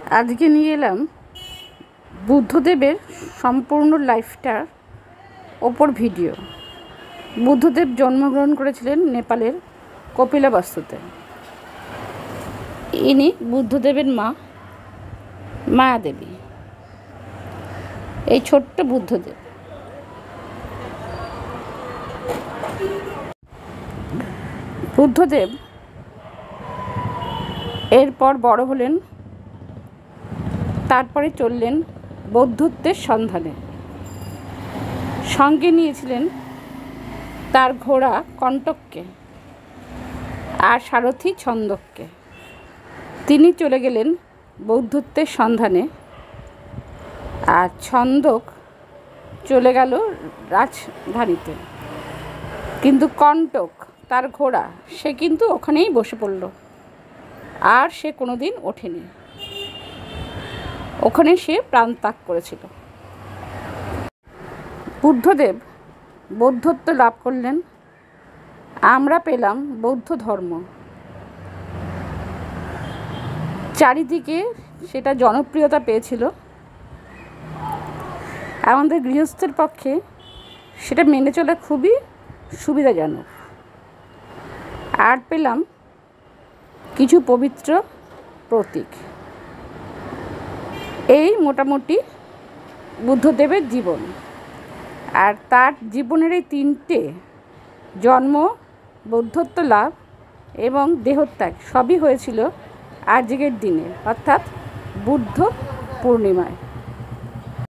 আজকে নিয়ে এলাম বুদ্ধদেবের সম্পূর্ণ লাইফটার ওপর ভিডিও। বুদ্ধদেব জন্মগ্রহণ করেছিলেন নেপালের কপিলাবস্তুতে। ইনি বুদ্ধদেবের মা মায়াদেবী। এই ছোট্ট বুদ্ধদেব বুদ্ধদেব এরপর বড় হলেন, তারপরে চললেন বৌদ্ধত্বের সন্ধানে। সঙ্গে নিয়েছিলেন তার ঘোড়া কণ্টককে আর সারথি ছন্দককে। তিনি চলে গেলেন বৌদ্ধত্বের সন্ধানে, আর ছন্দক চলে গেল রাজধানীতে। কিন্তু কণ্টক তার ঘোড়া সে কিন্তু ওখানেই বসে পড়ল, আর সে কোনোদিন ওঠেনি। ওখানে সে প্রাণ ত্যাগ করেছিল। বুদ্ধদেব বৌদ্ধত্ব লাভ করলেন, আমরা পেলাম বৌদ্ধ ধর্ম। চারিদিকে সেটা জনপ্রিয়তা পেয়েছিল। আমাদের গৃহস্থের পক্ষে সেটা মেনে চলা খুবই সুবিধাজনক। আর পেলাম কিছু পবিত্র প্রতীক। এই মোটামুটি বুদ্ধদেবের জীবন। আর তার জীবনের এই তিনটে জন্ম, বৌদ্ধত্ব লাভ এবং দেহত্যাগ সবই হয়েছিল আজকের দিনে, অর্থাৎ বুদ্ধ পূর্ণিমায়।